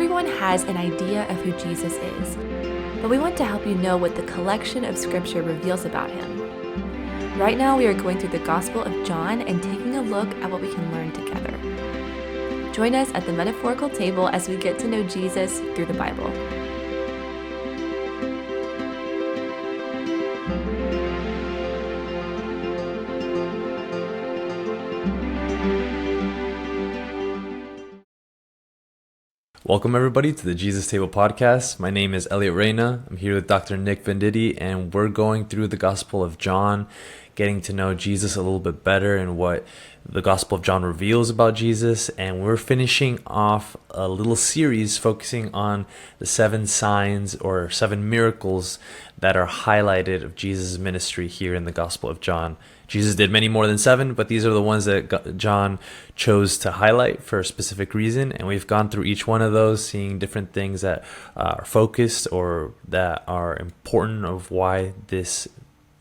Everyone has an idea of who Jesus is, but we want to help you know what the collection of Scripture reveals about him. Right now, we are going through the Gospel of John and taking a look at what we can learn together. Join us at the metaphorical table as we get to know Jesus through the Bible. Welcome everybody to the Jesus Table Podcast. My name is Eliott Reyna. I'm here with Dr. Nick Venditti, and we're going through the Gospel of John, getting to know Jesus a little bit better and what the Gospel of John reveals about Jesus. And we're finishing off a little series focusing on the 7 signs or 7 miracles that are highlighted of Jesus' ministry here in the Gospel of John. Jesus did many more than 7, but these are the ones that John chose to highlight for a specific reason. And we've gone through each one of those, seeing different things that are focused or that are important of why this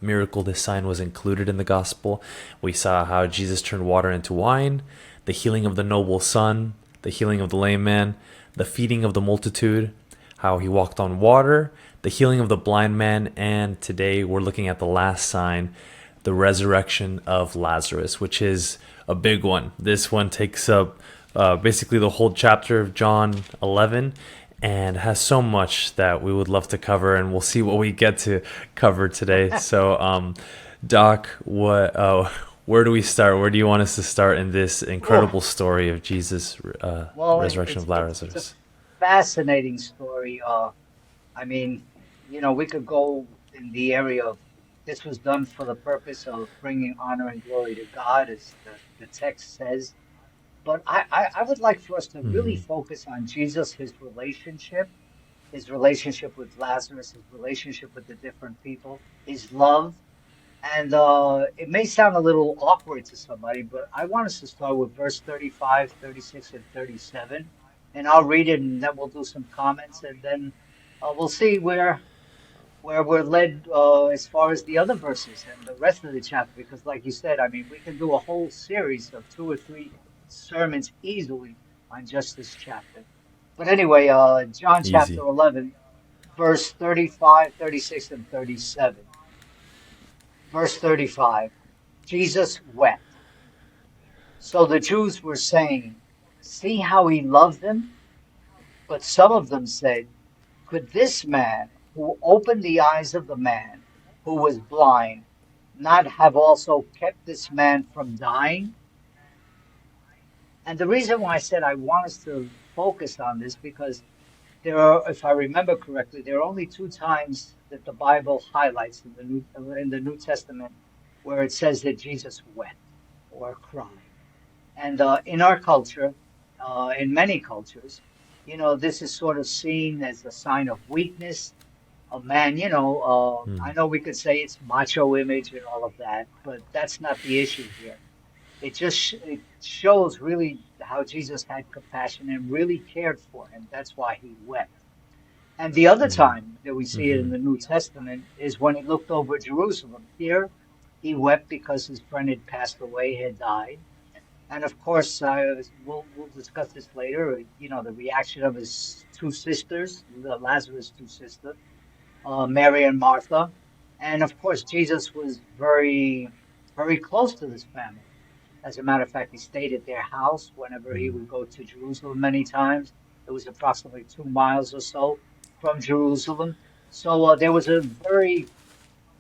miracle, this sign was included in the gospel. We saw how Jesus turned water into wine, the healing of the noble son, the healing of the lame man, the feeding of the multitude, how he walked on water, the healing of the blind man, and today we're looking at the last sign, the resurrection of Lazarus, which is a big one. This one takes up basically the whole chapter of John 11 and has so much that we would love to cover, and we'll see what we get to cover today. So, Doc, where do we start? Where do you want us to start in this incredible story of Jesus' resurrection of Lazarus? It's a fascinating story. We could go in the area of this was done for the purpose of bringing honor and glory to God, as the text says. But I would like for us to really focus on Jesus, his relationship with Lazarus, his relationship with the different people, his love. And it may sound a little awkward to somebody, but I want us to start with verse 35, 36, and 37. And I'll read it, and then we'll do some comments, and then we'll see where we're led as far as the other verses and the rest of the chapter, because like you said, we can do a whole series of 2 or 3 sermons easily on just this chapter. But anyway, John chapter 11, verse 35, 36, and 37. Verse 35, Jesus wept. So the Jews were saying, "See how he loved them?" But some of them said, "Could this man who opened the eyes of the man who was blind not have also kept this man from dying?" And the reason why I said I want us to focus on this, because there are, if I remember correctly, there are only 2 times that the Bible highlights in the New Testament where it says that Jesus wept or cried. And in our culture, in many cultures, this is sort of seen as a sign of weakness. A man, I know we could say it's macho image and all of that, but that's not the issue here. It shows really how Jesus had compassion and really cared for him. That's why he wept. And the other time that we see it in the New Testament is when he looked over Jerusalem. Here, he wept because his friend had passed away, had died. And of course, we'll discuss this later, the reaction of his 2 sisters, Lazarus' 2 sisters, Mary and Martha. And of course, Jesus was very, very close to this family. As a matter of fact, he stayed at their house whenever he would go to Jerusalem many times. It was approximately 2 miles or so from Jerusalem. So there was a very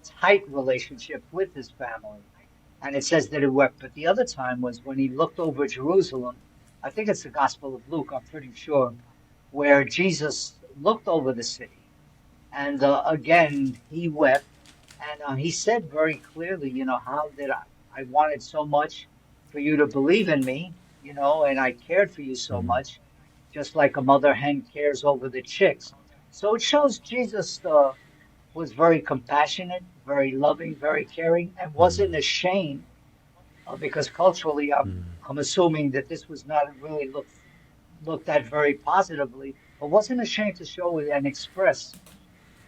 tight relationship with his family. And it says that he wept. But the other time was when he looked over Jerusalem. I think it's the Gospel of Luke, I'm pretty sure, where Jesus looked over the city. And again, he wept. And he said very clearly, how that I wanted so much for you to believe in me, and I cared for you so much, just like a mother hen cares over the chicks. So it shows Jesus was very compassionate, very loving, very caring, and wasn't ashamed, because culturally, I'm assuming that this was not really looked at very positively, but wasn't ashamed to show and express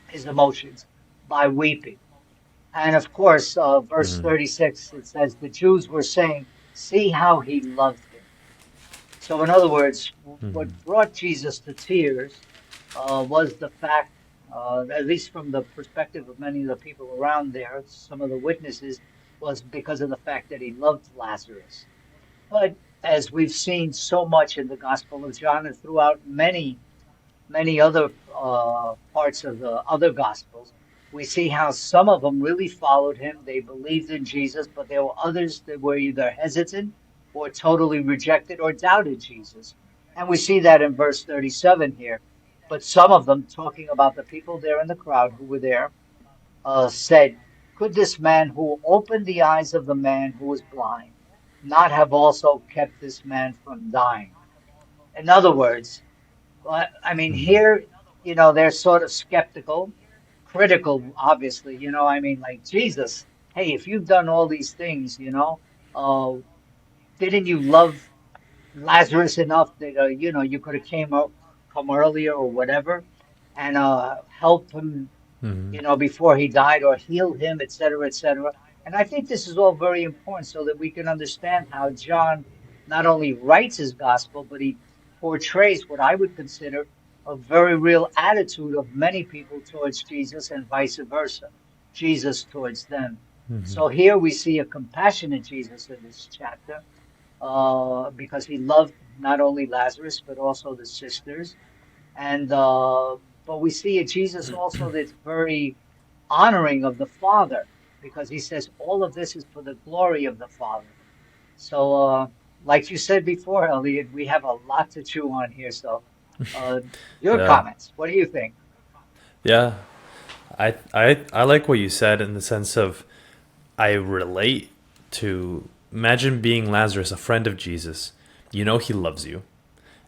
his emotions by weeping. And of course, verse 36, it says, the Jews were saying, "See how he loved him." So, in other words, what Mhm. brought Jesus to tears was the fact, at least from the perspective of many of the people around there, some of the witnesses, was because of the fact that he loved Lazarus. But as we've seen so much in the Gospel of John and throughout many other parts of the other Gospels, we see how some of them really followed him. They believed in Jesus, but there were others that were either hesitant or totally rejected or doubted Jesus. And we see that in verse 37 here. But some of them, talking about the people there in the crowd who were there, said, "Could this man who opened the eyes of the man who was blind not have also kept this man from dying?" In other words, well, I mean, Mhm. here, they're sort of skeptical, critical, obviously. I mean, like, Jesus, hey, if you've done all these things, uh, didn't you love Lazarus enough that, you could have come earlier or whatever and help him, Mhm. before he died or heal him, et cetera, et cetera. And I think this is all very important so that we can understand how John not only writes his gospel, but he portrays what I would consider a very real attitude of many people towards Jesus and vice versa, Jesus towards them. Mhm. So here we see a compassionate Jesus in this chapter, because he loved not only Lazarus, but also the sisters. And but we see a Jesus also that's very honoring of the Father, because he says all of this is for the glory of the Father. So, like you said before, Elliot, we have a lot to chew on here. So, uh, your Yeah. comments, what do you think? Yeah. I like what you said in the sense of I relate to imagine being Lazarus, a friend of Jesus. You know he loves you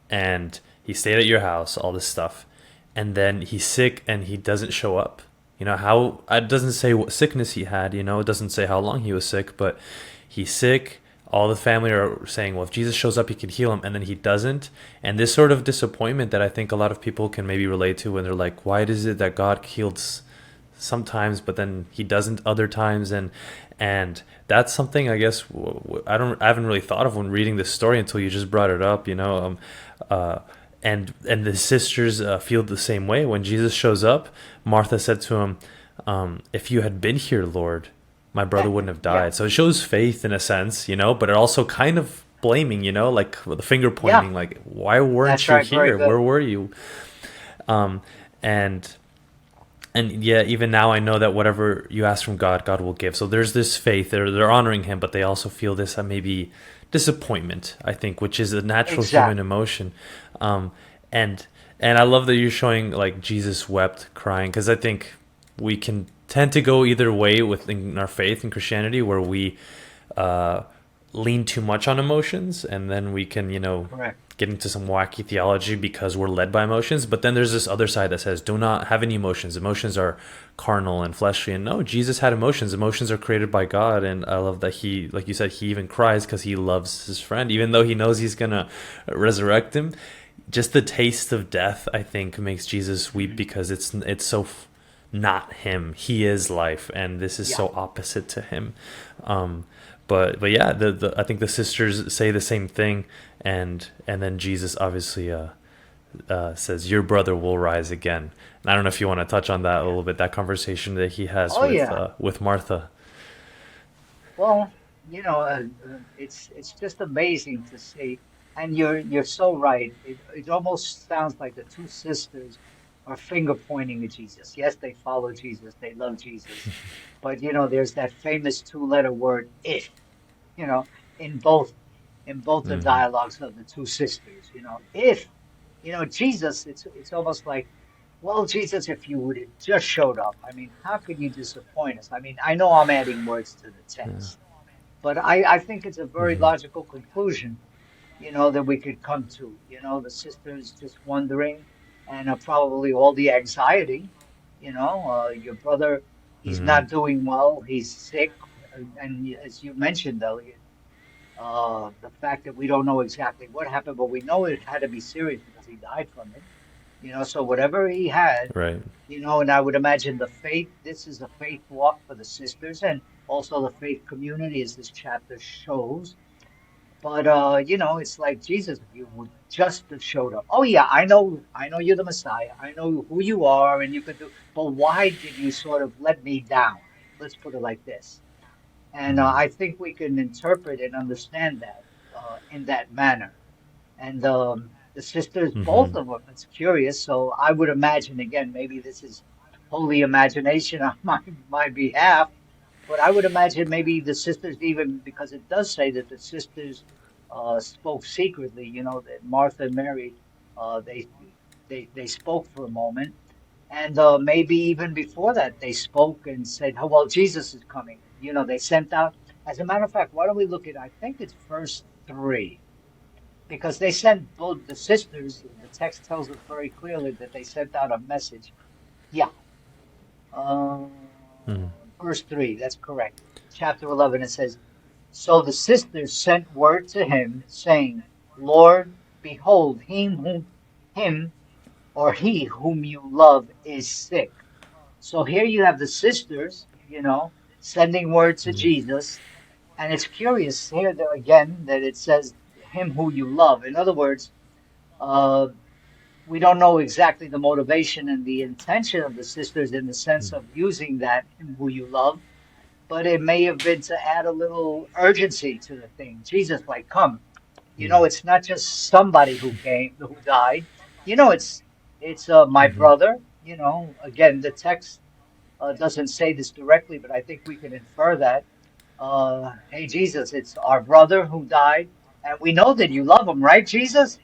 and he stayed at your house, all this stuff. And then he's sick and he doesn't show up. You know how it doesn't say what sickness he had, it doesn't say how long he was sick, but he's sick. All the family are saying, well, if Jesus shows up, he can heal him, and then he doesn't. And this sort of disappointment that I think a lot of people can maybe relate to when they're like, why is it that God heals sometimes, but then he doesn't other times, and that's something I guess I haven't really thought of when reading this story until you just brought it up. Uh, and the sisters feel the same way when Jesus shows up. Martha said to him, "If you had been here, Lord, my brother wouldn't have Yeah, died." So it shows faith in a sense, but it also kind of blaming, like the finger yeah, pointing, like why weren't that's you right. Very here? good. Where were you? Um, and and yeah, even now I know that whatever you ask from God, God will give. So there's this faith. They're honoring Him, but they also feel this maybe disappointment. I think, which is a natural human Exactly. emotion. Um, and and I love that you're showing like Jesus wept, crying, because I think we can tend to go either way within our faith in Christianity, where we uh, lean too much on emotions, and then we can, Correct. get into some wacky theology because we're led by emotions. But then there's this other side that says, do not have any emotions. Emotions are carnal and fleshly. And no, Jesus had emotions. Emotions are created by God. And I love that he, like you said, he even cries because he loves his friend, even though he knows he's going to resurrect him. Just the taste of death, I think, makes Jesus weep Mhm. because it's so not him. He is life, and this is Yeah. so opposite to him. Um, but yeah, the I think the sisters say the same thing, and then Jesus obviously says, "Your brother will rise again." And I don't know if you want to touch on that a Yeah. little bit. That conversation that he has Oh, yeah. with Martha. Well, it's just amazing to see, and you're so right. It almost sounds like the two sisters are finger pointing at Jesus. Yes, they follow Jesus, they love Jesus, but there's that famous two-letter word "if." You know, in both the Mm-hmm. dialogues of the two sisters. If Jesus, it's almost like, well, Jesus, if you would have just showed up. I mean, how could you disappoint us? I mean, I know I'm adding words to the Yeah. text, but I think it's a very Mm-hmm. logical conclusion, that we could come to. The sisters just wondering, and probably all the anxiety. Your brother, he's Mm-hmm. not doing well. He's sick, and as you mentioned, Elliot, the fact that we don't know exactly what happened, but we know it had to be serious because he died from it. So whatever he had, Right. and I would imagine the faith, this is a faith walk for the sisters and also the faith community, as this chapter shows. But it's like Jesus, if you would just have showed up. Oh yeah, I know you're the Messiah. I know who you are, and you could do. But why did you sort of let me down? Let's put it like this. And I think we can interpret and understand that in that manner. And the sisters, both Mm-hmm. of them, it's curious. So I would imagine, again, maybe this is holy imagination on my behalf, but I would imagine maybe the sisters, even because it does say that the sisters spoke secretly, that Martha and Mary, uh, they, they spoke for a moment. And maybe even before that, they spoke and said, oh, well, Jesus is coming. They sent out, as a matter of fact, why don't we look at, I think it's verse 3, because they sent both the sisters, the text tells us very clearly that they sent out a message. Yeah, uh, verse 3, that's correct. Chapter 11, it says, so the sisters sent word to him, saying, Lord, behold, him or he whom you love is sick. So here you have the sisters, sending word to Jesus. And it's curious here that, again, that it says him who you love. In other words, uh, we don't know exactly the motivation and the intention of the sisters in the sense of using that him who you love, but it may have been to add a little urgency to the thing. Jesus, like, come. It's not just somebody who died. It's my brother. Again, the text doesn't say this directly, but I think we can infer that. Hey, Jesus, it's our brother who died, and we know that you love him, right, Jesus?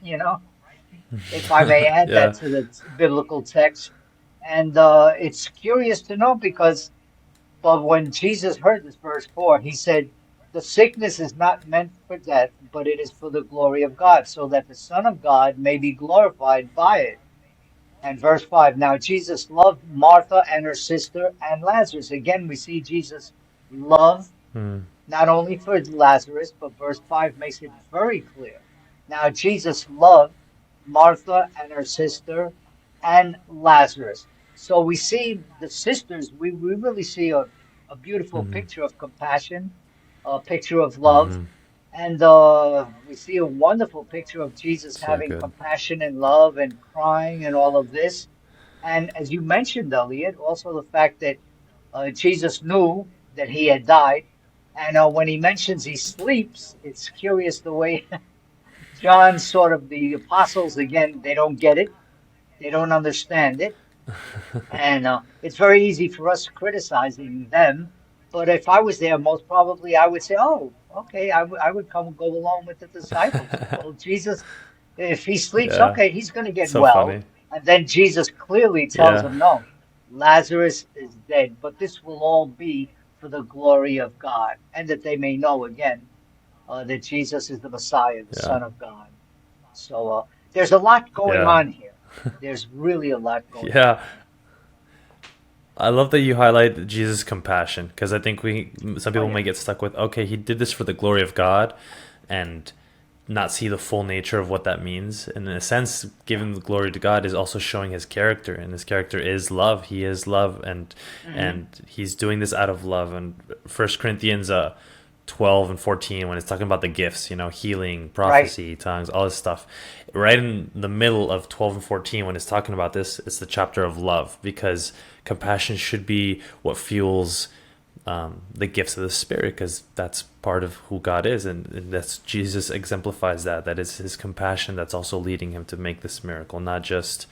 If I may add that Yeah. to the biblical text. And it's curious to know because, but when Jesus heard this, verse 4, he said, the sickness is not meant for death, but it is for the glory of God, so that the Son of God may be glorified by it. And verse 5, now Jesus loved Martha and her sister and Lazarus. Again, we see Jesus love not only for Lazarus, but verse 5 makes it very clear. Now, Jesus loved Martha and her sister and Lazarus. So we see the sisters, we really see a beautiful picture of compassion, a picture of love, and we see a wonderful picture of Jesus So having good. compassion and love and crying and all of this. And as you mentioned, Elliot, also the fact that Jesus knew that he had died. And when he mentions he sleeps, it's curious the way John, sort of the apostles, again, they don't get it, they don't understand it. And it's very easy for us criticizing them. But if I was there, most probably I would say, oh, okay, I would come and go along with the disciples. Well, Jesus, if he sleeps, Yeah. okay, he's going to get So well. funny. And then Jesus clearly tells Yeah. him, no, Lazarus is dead, but this will all be for the glory of God, and that they may know again that Jesus is the Messiah, the Yeah. Son of God. So there's a lot going Yeah. on here. There's really a lot going on. Yeah. I love that you highlight Jesus' compassion because I think some Oh people yeah, may get stuck with, okay, he did this for the glory of God, and not see the full nature of what that means. And in a sense, giving the glory to God is also showing his character, and his character is love. He is love, and hmm and he's doing this out of love. And First Corinthians 12 and 14, when it's talking about the gifts, healing, right. prophecy, tongues, all this stuff, right in the middle of 12 and 14, when it's talking about this, it's the chapter of love, because compassion should be what fuels the gifts of the Spirit, because that's part of who God is, and that's Jesus exemplifies that. That is his compassion that's also leading him to make this miracle, not just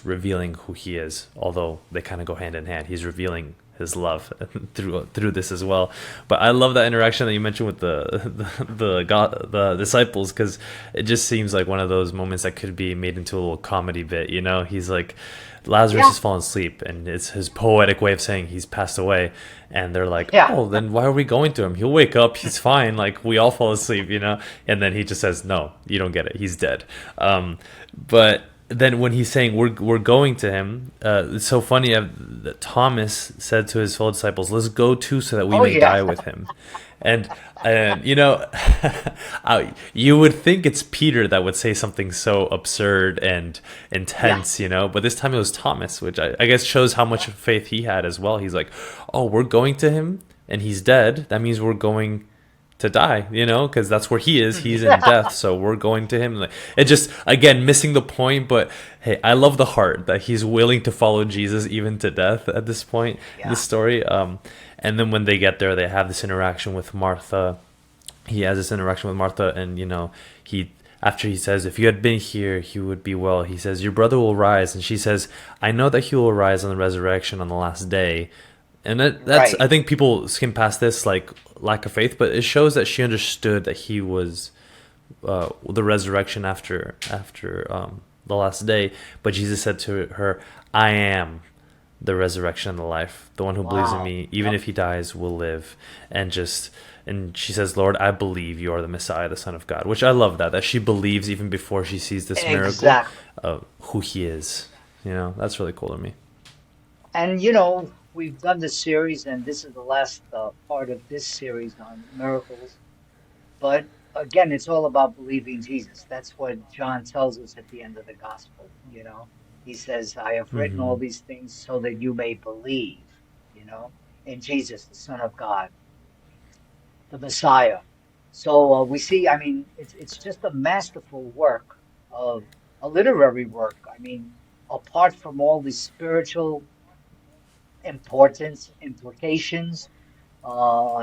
revealing who he is, although they kind of go hand in hand. He's revealing his love through this as well. But I love that interaction that you mentioned with the disciples, because it just seems like one of those moments that could be made into a little comedy bit. He's like, Lazarus Yeah, has fallen asleep, and it's his poetic way of saying he's passed away. And they're like, yeah, oh, then why are we going to him? He'll wake up. He's fine. Like, we all fall asleep. And then he just says, no, you don't get it. He's dead. But then when he's saying we're going to him, it's so funny that Thomas said to his fellow disciples, let's go too so that we oh may yeah, die with him. And you would think it's Peter that would say something so absurd and yeah, intense, but this time it was Thomas, which I guess shows how much faith he had as well. He's like, oh, we're going to him and he's dead. That means we're going to die, because that's where he is. He's in death, so we're going to him. Like, it just, again, missing the point, but hey, I love the heart that he's willing to follow Jesus even to death at this point in the story. And then when they get there, they have this interaction with Martha. He has this interaction with Martha, and after he says, if you had been here, he would be well. He says, your brother will rise. And she says, I know that he will rise on the resurrection on the last day. And that's Right. I think people skim past this, like, lack of faith, but it shows that she understood that he was the resurrection after the last day. But Jesus said to her, I am the resurrection and the life. The one who believes in me, even if he dies, will live. And she says, Lord, I believe you are the Messiah, the Son of God. Which I love that she believes even before she sees this miracle of who he is. That's really cool to me. And we've done this series, and this is the last part of this series on miracles. But again, it's all about believing Jesus. That's what John tells us at the end of the gospel. He says, I have written all these things so that you may believe, in Jesus, the Son of God, the Messiah. So we see, it's just a masterful work of a literary work. Apart from all the spiritual importance, implications,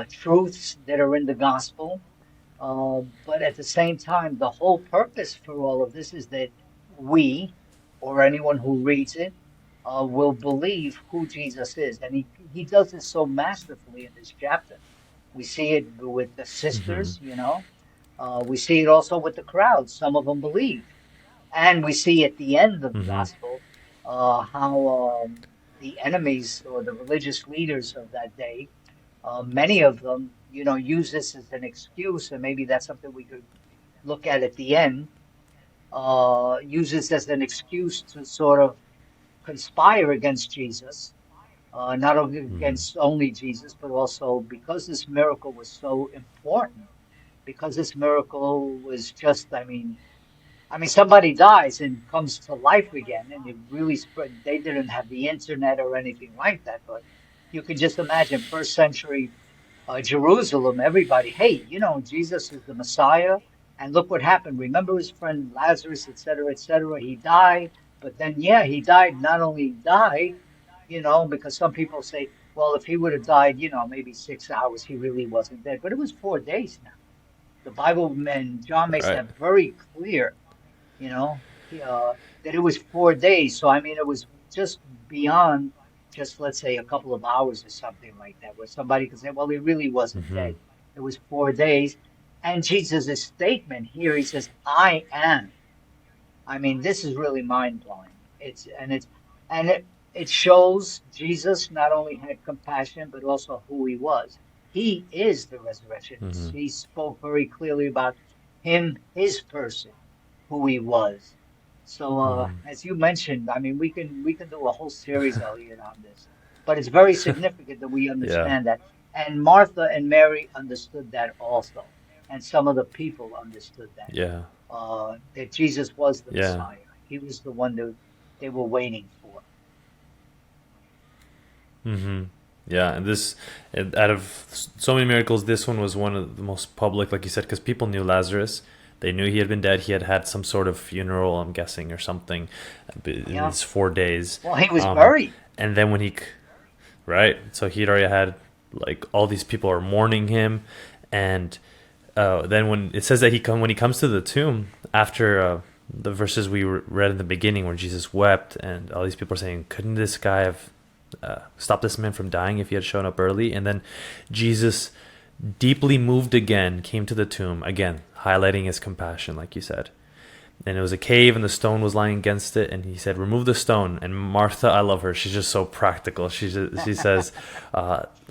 truths that are in the gospel. But at the same time, the whole purpose for all of this is that we, or anyone who reads it, will believe who Jesus is. And he does this so masterfully in this chapter. We see it with the sisters, we see it also with the crowd. Some of them believe. And we see at the end of the gospel how the enemies or the religious leaders of that day, many of them, use this as an excuse, and maybe that's something we could look at the end, use this as an excuse to sort of conspire against Jesus, not only against only Jesus, but also because this miracle was so important, because this miracle was just, somebody dies and comes to life again, and it really spread. They didn't have the internet or anything like that, but you can just imagine first century Jerusalem, everybody, hey, Jesus is the Messiah, and look what happened. Remember his friend Lazarus, et cetera, et cetera. He died, but then, he died, not only died, because some people say, well, if he would have died, maybe 6 hours, he really wasn't dead. But it was 4 days now. The Bible, and John makes that very clear, that it was 4 days. So, it was just beyond just, let's say, a couple of hours or something like that, where somebody could say, well, he really wasn't dead. It was 4 days. And Jesus' statement here, he says, I am. This is really mind-blowing. It shows Jesus not only had compassion, but also who he was. He is the resurrection. He spoke very clearly about his person, who he was. So, as you mentioned, we can do a whole series, Elliot, on this. But it's very significant that we understand that. And Martha and Mary understood that also. And some of the people understood that. Yeah. That Jesus was the Messiah. He was the one that they were waiting for. Yeah, and out of so many miracles, this one was one of the most public, like you said, because people knew Lazarus. They knew he had been dead. He had had some sort of funeral, I'm guessing, or something in his 4 days. Well, he was buried. And then when so he'd already had, like, all these people are mourning him. And then when it says that when he comes to the tomb, after the verses we read in the beginning where Jesus wept, and all these people are saying, couldn't this guy have stopped this man from dying if he had shown up early? And then Jesus, deeply moved again, came to the tomb, again, highlighting his compassion, like you said. And it was a cave, and the stone was lying against it, and he said, remove the stone. And Martha, I love her, she's just so practical. She says,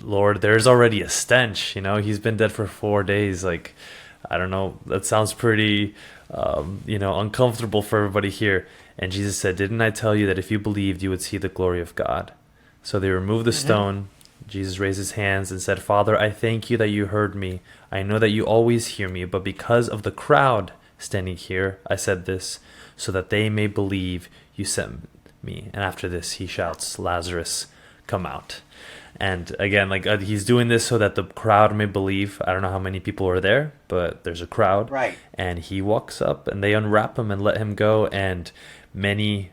Lord, there's already a stench, he's been dead for 4 days. Like, I don't know, that sounds pretty uncomfortable for everybody here. And Jesus said, didn't I tell you that if you believed, you would see the glory of God? So they removed the stone. Jesus raised his hands and said, Father, I thank you that you heard me. I know that you always hear me, but because of the crowd standing here, I said this, so that they may believe you sent me. And after this, he shouts, Lazarus, come out. And again, like he's doing this so that the crowd may believe. I don't know how many people are there, but there's a crowd. Right. And he walks up and they unwrap him and let him go. And many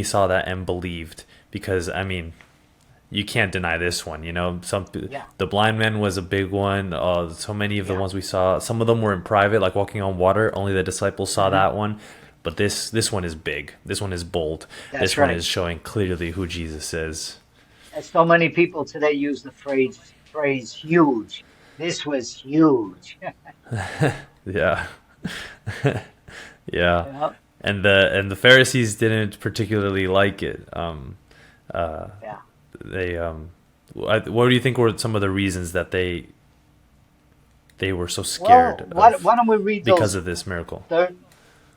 saw that and believed, because I mean, you can't deny this one. You know, Yeah. the blind man was a big one. So many of the Yeah. ones we saw, some of them were in private, like walking on water. Only the disciples saw Hmm. that one. But this one is big. This one is bold. That's This one right. is showing clearly who Jesus is. And so many people today use the phrase huge. This was huge. Yeah. Yeah. Yeah. And the Pharisees didn't particularly like it. Yeah. They what do you think were some of the reasons that they were so Well, scared of, why don't we read because those of this miracle? third?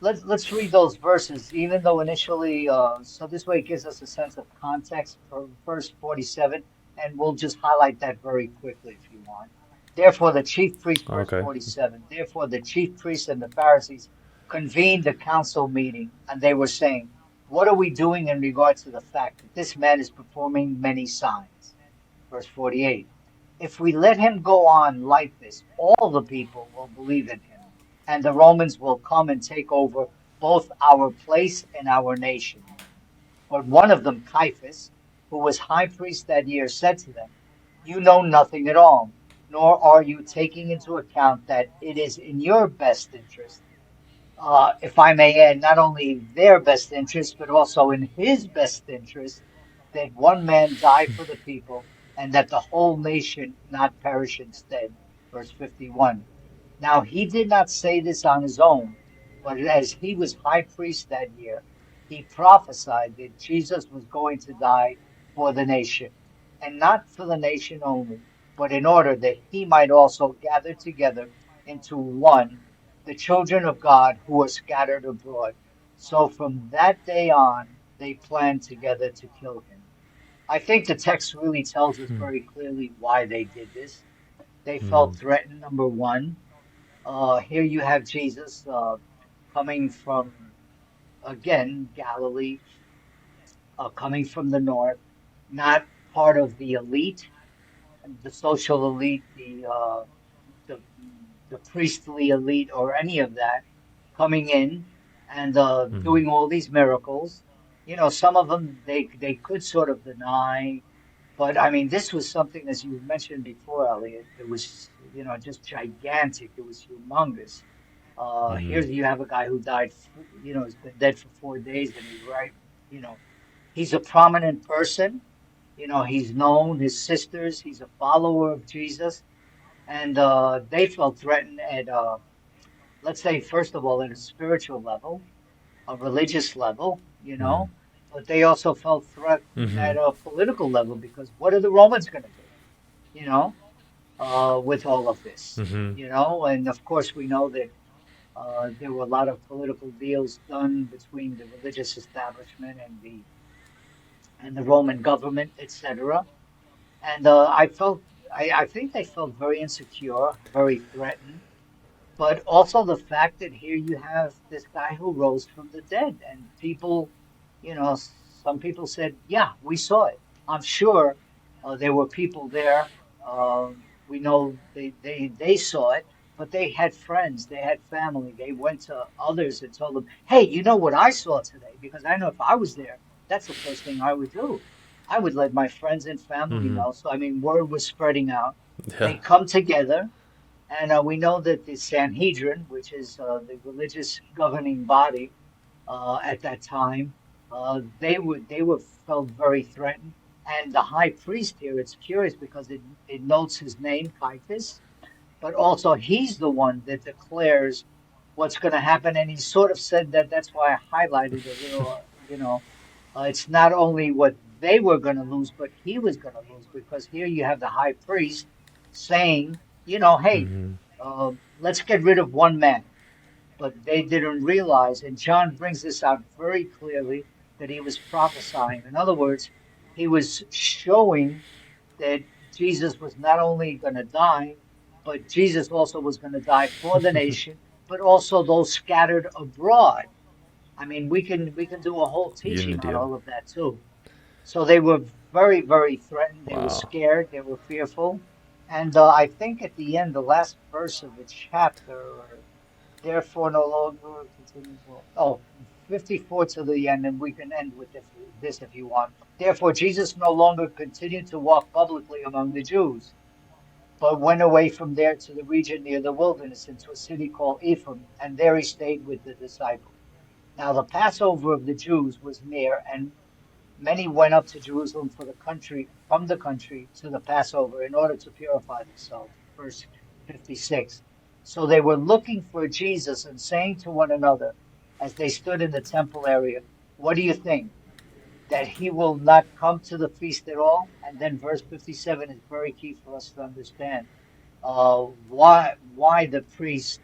Let's read those verses, even though initially, so this way it gives us a sense of context for verse 47, and we'll just highlight that very quickly if you want. Therefore, the chief priests, verse Okay. 47, therefore the chief priests and the Pharisees convened a council meeting, and they were saying, what are we doing in regard to the fact that this man is performing many signs? Verse 48. If we let him go on like this, all the people will believe in him, and the Romans will come and take over both our place and our nation. But one of them, Caiaphas, who was high priest that year, said to them, you know nothing at all, nor are you taking into account that it is in your best interest, if I may add, not only their best interest, but also in his best interest, that one man die for the people, and that the whole nation not perish instead. Verse 51. Now he did not say this on his own, but as he was high priest that year, he prophesied that Jesus was going to die for the nation, and not for the nation only, but in order that he might also gather together into one the children of God who are scattered abroad. So from that day on, they planned together to kill him. I think the text really tells us very clearly why they did this. They felt Mm, threatened, number one. Here you have Jesus coming from, again, Galilee, coming from the north, not part of the elite, the social elite, the the priestly elite, or any of that, coming in and mhm, doing all these miracles. You know, some of them they could sort of deny, but I mean, this was something, as you mentioned before, Elliot. It was, just gigantic. It was humongous. Here mhm, you have a guy who died, has been dead for 4 days, and he's right. You know, he's a prominent person. He's known. His sisters. He's a follower of Jesus, and they felt threatened at, let's say, first of all, at a spiritual level, a religious level. mhm, But they also felt threatened at mhm, a political level, because what are the Romans going to do? You know, with all of this. mhm, And of course we know that there were a lot of political deals done between the religious establishment and the Roman government, etc. And I think they felt very insecure, very threatened, but also the fact that here you have this guy who rose from the dead, and people, some people said, yeah, we saw it. I'm sure there were people there. We know they saw it, but they had friends, they had family. They went to others and told them, hey, you know what I saw today? Because I know if I was there, that's the first thing I would do. I would let my friends and family mhm. know. So, I mean, word was spreading out. Yeah. They come together, and we know that the Sanhedrin, which is the religious governing body at that time, they were felt very threatened. And the high priest here, it's curious because it notes his name, Caiaphas, but also he's the one that declares what's going to happen. And he sort of said that, that's why I highlighted a little, it's not only what they were going to lose, but he was going to lose, because here you have the high priest saying, hey, Mhm, let's get rid of one man. But they didn't realize, and John brings this out very clearly, that he was prophesying. In other words, he was showing that Jesus was not only going to die, but Jesus also was going to die for the nation, but also those scattered abroad. I mean, we can do a whole teaching unity. on Yeah. all of that too. So they were very, very threatened. They were Wow. scared. They were fearful. And I think at the end, the last verse of the chapter, therefore no longer continue. Well, oh, 54 to the end, and we can end with this if you want. Therefore, Jesus no longer continued to walk publicly among the Jews, but went away from there to the region near the wilderness into a city called Ephraim, and there he stayed with the disciples. Now the Passover of the Jews was near, and many went up to Jerusalem from the country to the Passover in order to purify themselves. Verse 56. So they were looking for Jesus and saying to one another as they stood in the temple area, what do you think? That he will not come to the feast at all? And then verse 57 is very key for us to understand why the priests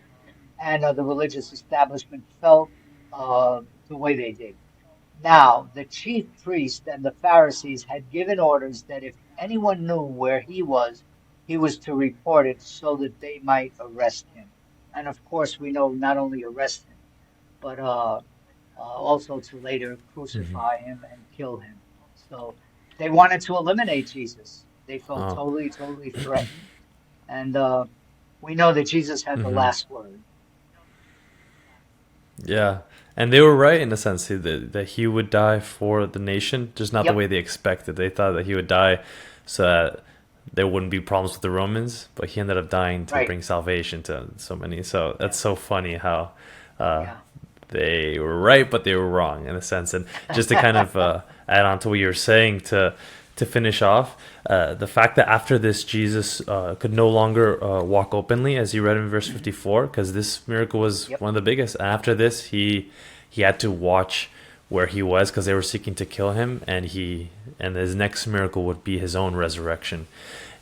and the religious establishment felt the way they did. Now, the chief priest and the Pharisees had given orders that if anyone knew where he was to report it so that they might arrest him. And of course, we know not only arrest him, but also to later Hmm. crucify him and kill him. So they wanted to eliminate Jesus. They felt Oh. totally, totally threatened. And we know that Jesus had the Hmm. last word. Yeah. And they were right in the sense that he would die for the nation, just not the Yep, way they expected. They thought that he would die so that there wouldn't be problems with the Romans, but he ended up dying to right. bring salvation to so many. So that's so funny how uh, Yeah. they were right, but they were wrong in a sense. And just to kind of add on to what you were saying to finish off, the fact that after this Jesus could no longer walk openly, as you read in verse 54, because this miracle was Yep. one of the biggest. And after this, he had to watch where he was because they were seeking to kill him, and his next miracle would be his own resurrection.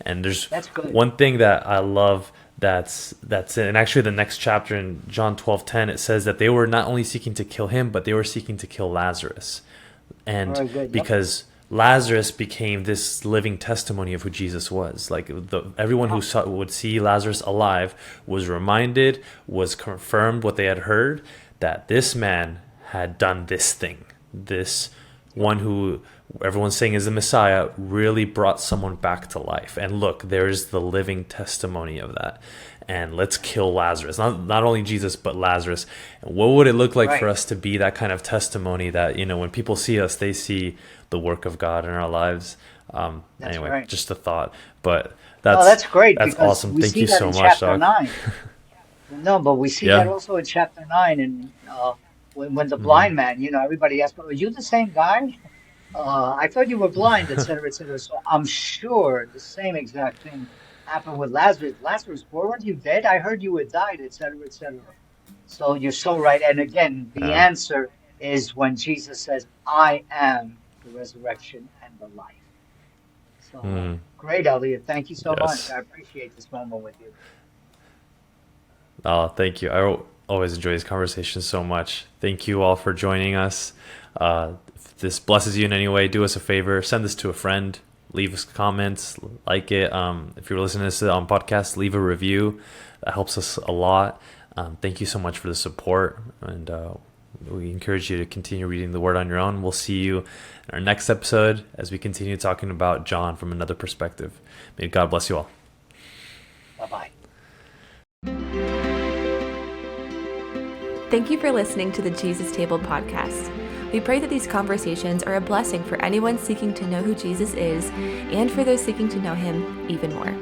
And there's That's good. one thing that I love that's in, and actually the next chapter in John 12:10 it says that they were not only seeking to kill him, but they were seeking to kill Lazarus. And Very good. Yep. because Lazarus became this living testimony of who Jesus was. Like everyone who Yeah. would see Lazarus alive was reminded, was confirmed what they had heard, that this man had done this thing. This one who everyone's saying is the Messiah really brought someone back to life. And look, there's the living testimony of that. And let's kill Lazarus. Not only Jesus, but Lazarus. And what would it look like for Right. us to be that kind of testimony that, when people see us, they see the work of God in our lives. That's Anyway, right. just a thought. But No, that's that's great that's because awesome. we Thank see you that so in much, chapter Doc. 9. No, but we see that Yeah. also in chapter 9. And when the Hmm. blind man, everybody asked, are you the same guy? I thought you were blind, et cetera, et cetera. So I'm sure the same exact thing happened with Lazarus. Lazarus, weren't you dead? I heard you had died, et cetera, et cetera. So you're so right. And again, the Yeah. answer is when Jesus says, I am the resurrection and the life. So Mm, great, Elliot. Thank you so much. yes. I appreciate this moment with you. Oh, thank you. I always enjoy these conversations so much. Thank you all for joining us. If this blesses you in any way, do us a favor, send this to a friend, leave us comments, like it. If you're listening to this on podcast, leave a review. That helps us a lot. Thank you so much for the support, and we encourage you to continue reading the Word on your own. We'll see you in our next episode as we continue talking about John from another perspective. May God bless you all. Bye bye. Thank you for listening to the Jesus Table podcast. We pray that these conversations are a blessing for anyone seeking to know who Jesus is and for those seeking to know him even more.